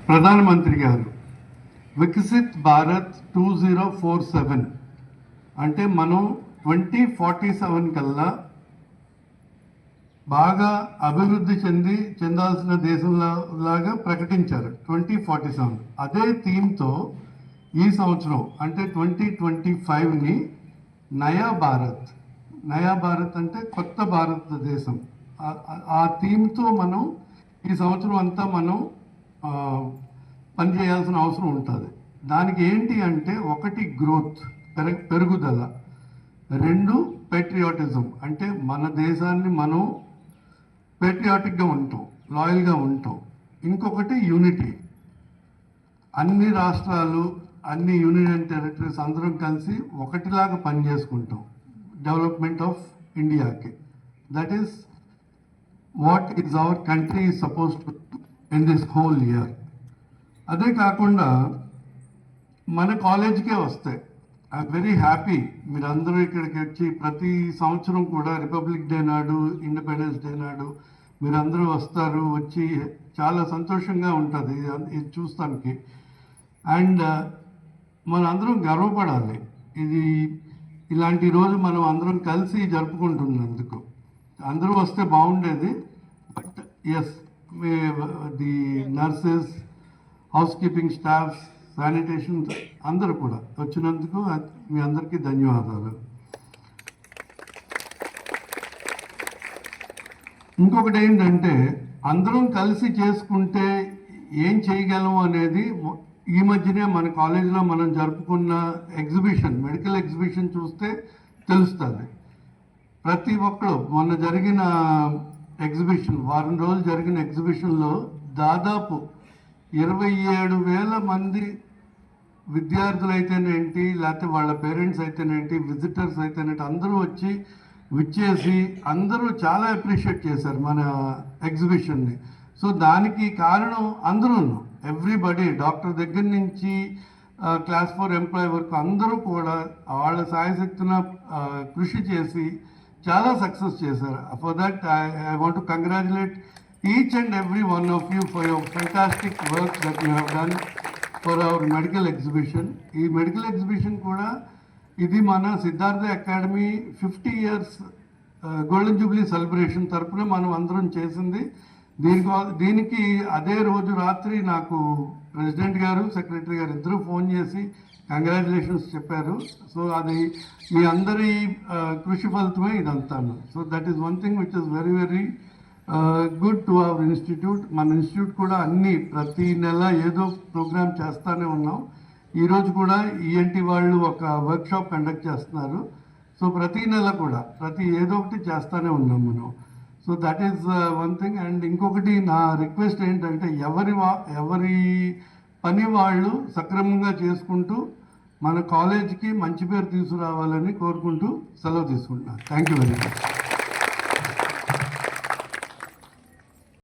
ప్రధానమంత్రి గారు వికసిత్ భారత్ 2047 అంటే మనం 2047 కల్లా బాగా అభివృద్ధి చెందాల్సిన దేశంలాగా ప్రకటించారు 2047. అదే థీమ్తో ఈ సంవత్సరం అంటే 2025ని నయా భారత్ అంటే కొత్త భారతదేశం ఆ థీమ్తో మనం ఈ సంవత్సరం అంతా మనం పనిచేయాల్సిన అవసరం ఉంటుంది. దానికి ఏంటి అంటే ఒకటి గ్రోత్ పెరుగుదల, రెండు పేట్రియాటిజం అంటే మన దేశాన్ని మనం పేట్రియాటిక్గా ఉంటాం, లాయల్గా ఉంటాం. ఇంకొకటి యూనిటీ, అన్ని రాష్ట్రాలు అన్ని యూనియన్ టెరిటరీస్ అందరం కలిసి ఒకటిలాగా పనిచేసుకుంటాం డెవలప్మెంట్ ఆఫ్ ఇండియాకి. That is what is our country is suppose to in this whole year. అదే కాకుండా మన కాలేజీకే వస్తాయి. ఐఎమ్ వెరీ హ్యాపీ మీరందరూ ఇక్కడికి వచ్చి ప్రతి సంవత్సరం కూడా రిపబ్లిక్ డే నాడు, ఇండిపెండెన్స్ డే నాడు మీరందరూ వస్తారు. వచ్చి చాలా సంతోషంగా ఉంటుంది ఇది చూస్తానికి. అండ్ మన అందరం గర్వపడాలి. ఇలాంటి రోజు మనం అందరం కలిసి జరుపుకుంటున్నందుకు. అందరూ వస్తే బాగుండేది. But yes, the nurses, housekeeping staffs, sanitation అందరూ కూడా వచ్చినందుకు మీ అందరికీ ధన్యవాదాలు. ఇంకొకటి ఏంటంటే అందరం కలిసి చేసుకుంటే ఏం చేయగలం అనేది ఈ మధ్యనే మన కాలేజీలో మనం జరుపుకున్న ఎగ్జిబిషన్, మెడికల్ ఎగ్జిబిషన్ చూస్తే తెలుస్తుంది. ప్రతి ఒక్కరు మొన్న జరిగిన ఎగ్జిబిషన్, వారం రోజులు జరిగిన ఎగ్జిబిషన్లో దాదాపు 27,000 మంది విద్యార్థులు అయితేనేంటి, లేకపోతే వాళ్ళ పేరెంట్స్ అయితేనేంటి, విజిటర్స్ అయితేనేంటి అందరూ వచ్చి విచ్చేసి అందరూ చాలా అప్రిషియేట్ చేశారు మన ఎగ్జిబిషన్ని. సో దానికి కారణం అందరూ, ఎవ్రీబడి, డాక్టర్ దగ్గర నుంచి క్లాస్ 4 ఎంప్లాయీ వరకు అందరూ కూడా వాళ్ళ సాయశక్తిన కృషి చేసి చాలా సక్సెస్ చేశారు. For that I want to congratulate each and every one of you for your fantastic work that you have done for our medical exhibition. ఈ మెడికల్ ఎగ్జిబిషన్ కూడా ఇది మన Siddhartha academy 50 years golden Jubilee celebration తరపున మనం అందరం చేసింది. దీనికి అదే రోజు రాత్రి నాకు ప్రెసిడెంట్ గారు, సెక్రటరీ గారు ఇద్దరు ఫోన్ చేసి కంగ్రాచులేషన్స్ చెప్పారు. సో అది మీ అందరి కృషి ఫలితమే ఇదంతా. So that is one thing which is very very good to our institute. మన ఇన్స్టిట్యూట్ కూడా ప్రతి నెల ఏదో ప్రోగ్రామ్ చేస్తూనే ఉన్నాం. ఈరోజు కూడా ఈఎన్టీ వాళ్ళు ఒక వర్క్షాప్ కండక్ట్ చేస్తున్నారు. సో ప్రతి నెల కూడా ఏదో ఒకటి చేస్తూనే ఉన్నాం మనం. So that is one thing. And ఇంకొకటి నా రిక్వెస్ట్ ఏంటంటే ఎవరి పని వాళ్ళు సక్రమంగా చేసుకుంటూ మన కాలేజీకి మంచి పేరు తీసుకురావాలని కోరుకుంటూ సెలవు తీసుకుంటున్నాను. Thank you very much.